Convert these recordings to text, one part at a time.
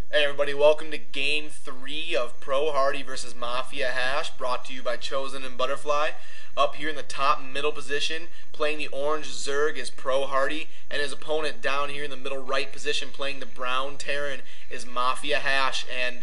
Hey everybody, welcome to Game 3 of Pro HaRDy versus MaFia.HasH, brought to you by Chosen and Butterfly. Up here in the top middle position, playing the orange Zerg is Pro HaRDy, and his opponent down here in the middle right position, playing the brown Terran, is MaFia.HasH. And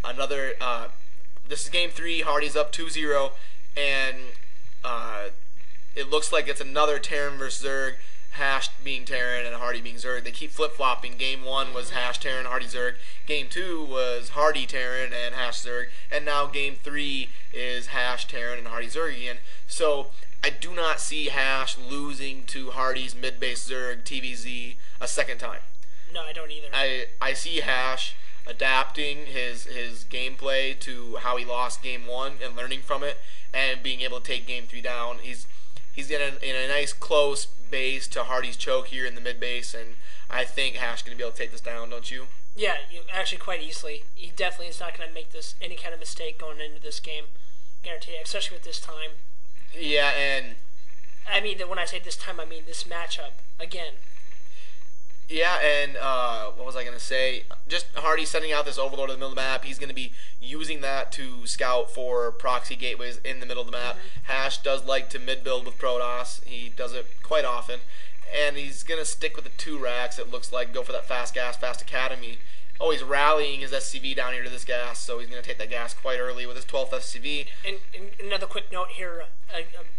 another, this is Game 3, HaRDy's up 2-0, and it looks like it's another Terran versus Zerg. HasH being Terran and HaRDy being Zerg. They keep flip-flopping. Game 1 was HasH Terran, HaRDy Zerg. Game 2 was HaRDy Terran and HasH Zerg. And now Game 3 is HasH Terran and HaRDy Zerg again. So I do not see HasH losing to HaRDy's mid-base Zerg TVZ a second time. No, I don't either. I see HasH adapting his gameplay to how he lost Game 1 and learning from it and being able to take Game 3 down. He's in a nice close base to HaRDy's choke here in the mid base, and I think HasH is going to be able to take this down, don't you? Yeah, actually quite easily. He definitely is not going to make this any kind of mistake going into this game, guarantee, especially with this time. Yeah, and I mean that when I say this time, I mean this matchup again. Yeah, and what was I going to say? Just HaRDy sending out this Overlord in the middle of the map. He's going to be using that to scout for proxy gateways in the middle of the map. HasH does like to mid-build with Protoss. He does it quite often. And he's going to stick with the 2 racks, it looks like, go for that fast gas, fast academy. Oh, he's rallying his SCV down here to this gas, so he's going to take that gas quite early with his 12th SCV. And another quick note here,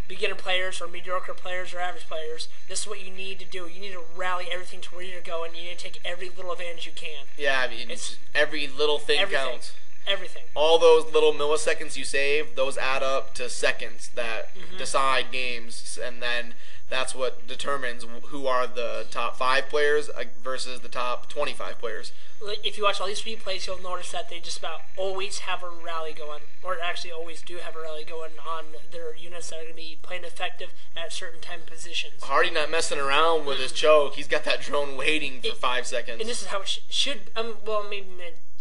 beginner players or mediocre players or average players, this is what you need to do. You need to rally everything to where you're going. You need to take every little advantage you can. Yeah, I mean, every little thing counts. Everything. All those little milliseconds you save, those add up to seconds that decide games, and then that's what determines who are the top 5 players versus the top 25 players. If you watch all these replays, you'll notice that they just about always have a rally going, or actually always do have a rally going on their units that are going to be playing effective at certain time positions. HaRDy not messing around with his choke. He's got that drone waiting for 5 seconds. And this is how it should, well, maybe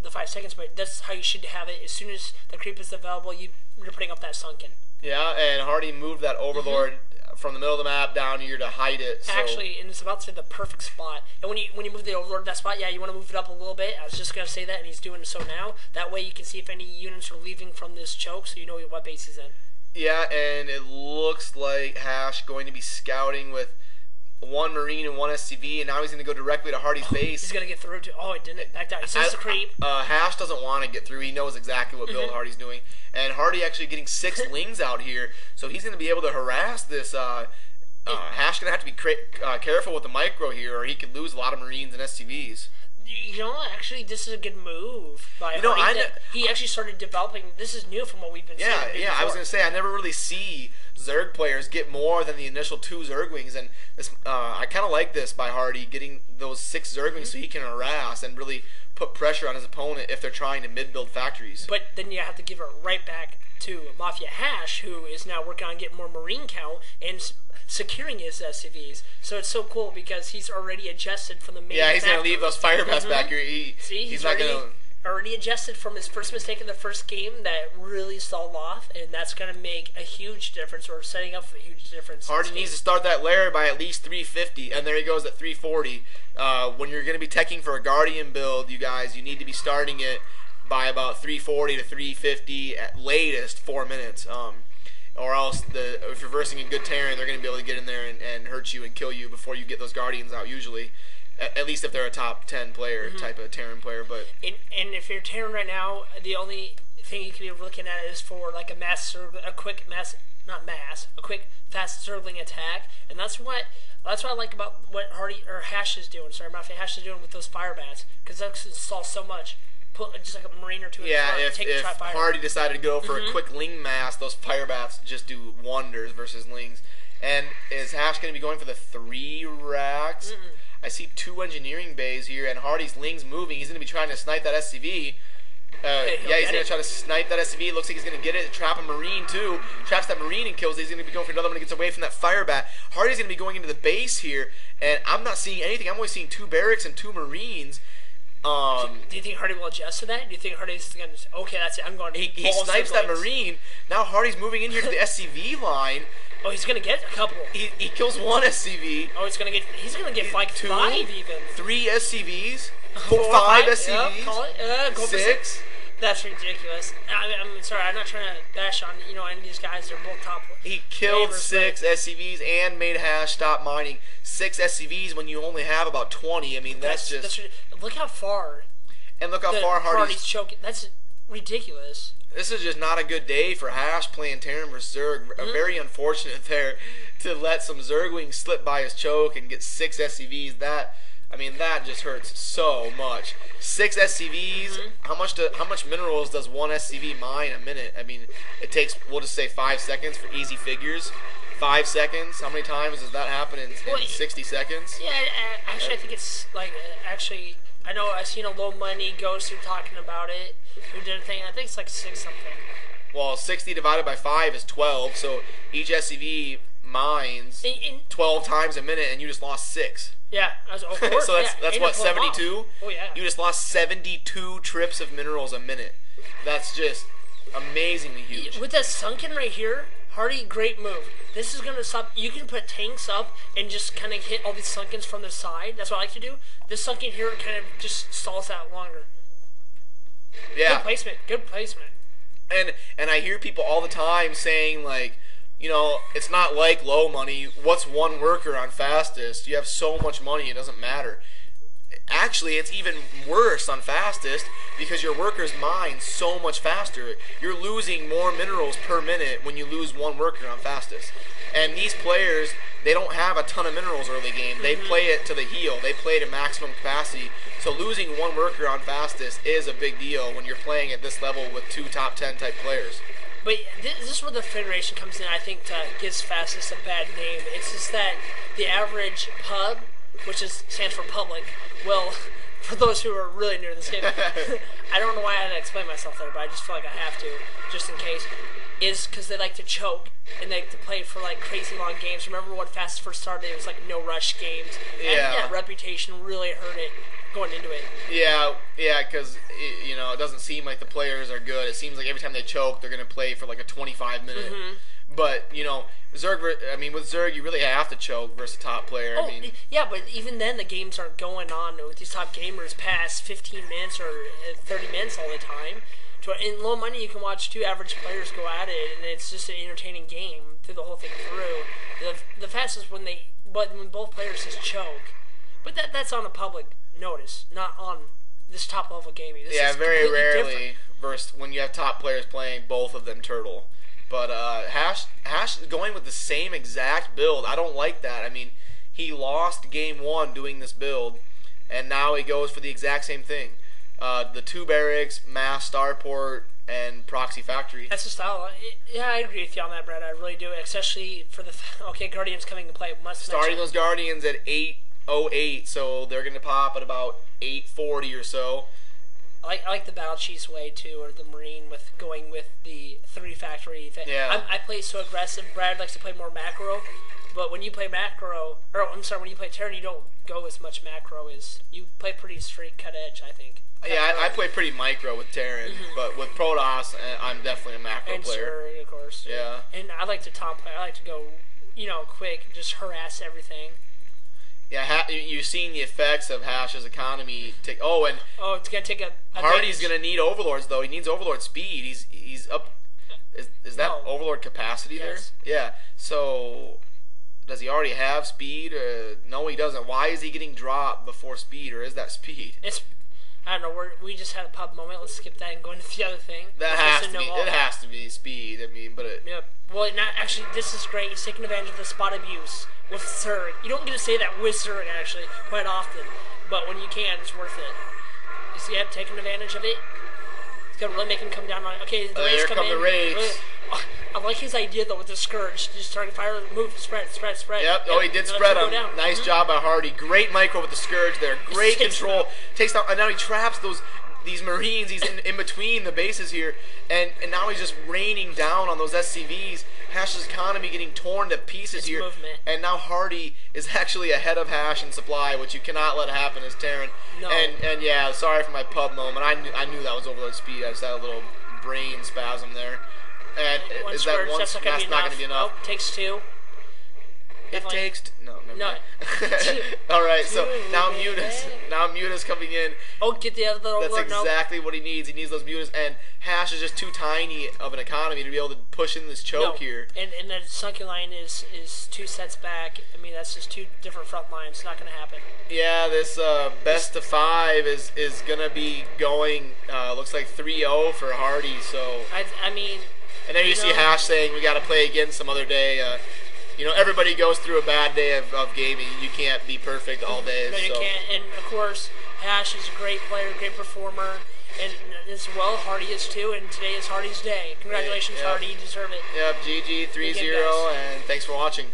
the 5 seconds, but that's how you should have it. As soon as the creep is available, you're putting up that sunken. Yeah, and HaRDy moved that Overlord from the middle of the map down here to hide it. So. Actually, and it's about to be the perfect spot. And when you move the Overlord to that spot, yeah, you want to move it up a little bit. I was just going to say that, and he's doing so now. That way you can see if any units are leaving from this choke, so you know what base he's in. Yeah, and it looks like HasH going to be scouting with 1 Marine and 1 SCV, and now he's going to go directly to HaRDy's base. He's going to get through to... Oh, it didn't. Back down. He sees the creep. HasH doesn't want to get through. He knows exactly what build HaRDy's doing. And HaRDy actually getting 6 lings out here, so he's going to be able to harass this... HasH going to have to be careful with the micro here, or he could lose a lot of Marines and SCVs. You know, actually, this is a good move by HaRDy. He actually started developing... This is new from what we've been seeing. Yeah, I was going to say, I never really see Zerg players get more than the initial 2 Zerg wings, and this I kind of like this by HaRDy, getting those 6 Zerg wings so he can harass and really put pressure on his opponent if they're trying to mid-build factories. But then you have to give it right back to MaFia.HasH, who is now working on getting more Marine count and securing his SCVs. So it's so cool because he's already adjusted from the main he's going to leave those fire bats back here. He's not going to... already adjusted from his first mistake in the first game that really stalled off, and that's going to make a huge difference, or setting up for a huge difference. HaRDy needs to start that lair by at least 350, and there he goes at 340. When you're going to be teching for a Guardian build, you guys, you need to be starting it by about 340 to 350, at latest 4 minutes. Or else, if you're versing a good Terran, they're going to be able to get in there and hurt you and kill you before you get those Guardians out, usually. At least if they're a top 10 player type of Terran player, but and if you're Terran right now, the only thing you can be quick fast circling attack, and that's what I like about what HasH is doing. Sorry, MaFia.HasH is doing with those fire bats, because that's install so much. Put just like a Marine or 2 in front, if HaRDy decided to go for a quick Ling mass, those fire bats just do wonders versus Lings. And is HasH going to be going for the 3 racks? I see 2 engineering bays here, and HaRDy's Ling's moving. He's going to be trying to snipe that SCV. He's going to try to snipe that SCV. Looks like he's going to get it. Trap a Marine, too. Traps that Marine and kills it. He's going to be going for another one and gets away from that fire bat. HaRDy's going to be going into the base here, and I'm not seeing anything. I'm only seeing 2 barracks and 2 Marines. Do you think HaRDy will adjust to that? Do you think HaRDy's going to say, okay, that's it, I'm going to... He snipes that Marine. Now HaRDy's moving in here to the SCV line. Oh, he's gonna get a couple. He kills one SCV. Oh, he's gonna get like 5 even. 3 SCVs. 5 Yep, SCVs? call it. Go for 6? That's ridiculous. I'm sorry. I'm not trying to bash on any of these guys. They're both top. He killed flavors, 6 SCVs and made HaRDy stop mining 6 SCVs when you only have about 20. I mean, that's just... Look how far. And look how far HaRDy's choking. That's ridiculous. This is just not a good day for HaRDy playing Terran versus Zerg. Very unfortunate there to let some Zerglings slip by his choke and get 6 SCVs. That just hurts so much. 6 SCVs. How much minerals does one SCV mine a minute? I mean, it takes, we'll just say 5 seconds for easy figures. 5 seconds. How many times does that happen in 60 seconds? Yeah, actually, I think it's like I know I've seen a Low Money Ghost who talking about it. Who did a thing? I think it's like 6 something. Well, 60 divided by 5 is 12. So each SCV mines 12 times a minute, and you just lost 6. Yeah, of course. So that's what, 72? Oh yeah. You just lost 72 trips of minerals a minute. That's just amazingly huge. With that sunken right here, HaRDy, great move. This is gonna stop. You can put tanks up and just kind of hit all these sunkens from the side. That's what I like to do. This sunken here kind of just stalls out longer. Yeah. Good placement. Good placement. And I hear people all the time saying, like, you know, it's not like Low Money. What's one worker on fastest? You have so much money, it doesn't matter. Actually, it's even worse on fastest because your workers mine so much faster. You're losing more minerals per minute when you lose one worker on fastest. And these players, they don't have a ton of minerals early game. They play it to the heel. They play to maximum capacity. So losing one worker on fastest is a big deal when you're playing at this level with 2 top 10 type players. But this is where the Federation comes in, I think, to gives fastest a bad name. It's just that the average pub, which stands for public, well, for those who are really new to this game, I don't know why I had to explain myself there, but I just feel like I have to, just in case, is because they like to choke, and they like to play for, like, crazy long games. Remember when Fast first started, it was, like, no-rush games? And that reputation really hurt it going into it. Yeah, because, you know, it doesn't seem like the players are good. It seems like every time they choke, they're going to play for, like, a 25-minute. But, you know, with Zerg, you really have to choke versus a top player. Oh, yeah, but even then, the games aren't going on with these top gamers past 15 minutes or 30 minutes all the time. In Low Money, you can watch 2 average players go at it, and it's just an entertaining game through the whole thing through. The fastest when both players just choke. But that's on a public notice, not on this top level gaming. This is very rarely different. versus when you have top players playing, both of them turtle. But HaRDy is going with the same exact build. I don't like that. I mean, he lost game 1 doing this build, and now he goes for the exact same thing. The 2 barracks, mass starport, and proxy factory. That's the style. Yeah, I agree with you on that, Brad. I really do, especially for the Guardians coming to play. Starting those Guardians at 8:08, so they're going to pop at about 8:40 or so. I like the Battle Chiefs way too, or the Marine with going with the 3 factory thing. Yeah. I play so aggressive. Brad likes to play more macro, but when you play when you play Terran, you don't go as much macro as you play pretty straight cut edge. I think. Yeah, I play pretty micro with Terran, but with Protoss, I'm definitely a macro player. And of course. Yeah. And I like to top play. I like to go, quick, just harass everything. Yeah, you've seen the effects of HaRDy's economy. It's gonna take a. HaRDy's gonna need overlords though. He needs overlord speed. He's up. Is that overlord capacity there? Yeah. So does he already have speed? No, he doesn't. Why is he getting dropped before speed, or is that speed? I don't know. We just had a pub moment. Let's skip that and go into the other thing. That has to be. It has to be speed. I mean, but it. Yeah. Well, actually, this is great. He's taking advantage of the spot abuse with Zerg. You don't get to say that with Zerg actually quite often, but when you can, it's worth it. You see, I'm taking advantage of it. It's gonna really make him come down on. Okay, the raids come in. The raids. Really, I like his idea though with the Scourge. Just target fire, move, spread. Yep. Oh, he did spread him. Nice job by HaRDy. Great micro with the Scourge there. Great control. Takes down. And now he traps these Marines. He's in between the bases here, and now he's just raining down on those SCVs. HaRDy's economy getting torn to pieces here, and now HaRDy is actually ahead of HaRDy in supply, which you cannot let happen as Terran. No. And yeah, sorry for my pub moment. I knew that was overload speed. I just had a little brain spasm there. And one is Scourge, that one? that's not going to be enough. Nope, takes 2. It definitely. takes no, never No. mind. All right, so now Too Mutas, bad. now Mutas coming in. Oh, get the other That's overlord. No. exactly what he needs. He needs those Mutas, and Hash is just too tiny of an economy to be able to push in this choke No. here. And the Sunken line is 2 sets back. I mean, that's just 2 different front lines. It's not going to happen. Yeah, this best of 5 is gonna be going. Looks like 3-0 for HaRDy. So, I mean, and then you see know- Hash saying we got to play again some other day. You know, everybody goes through a bad day of gaming. You can't be perfect all day. no, you so. can't. And of course, HaRDy is a great player, great performer, and as well, HaRDy is too. And today is HaRDy's day. Congratulations, Yep. HaRDy. You deserve it. Yep, GG 3-0, guys. and thanks for watching.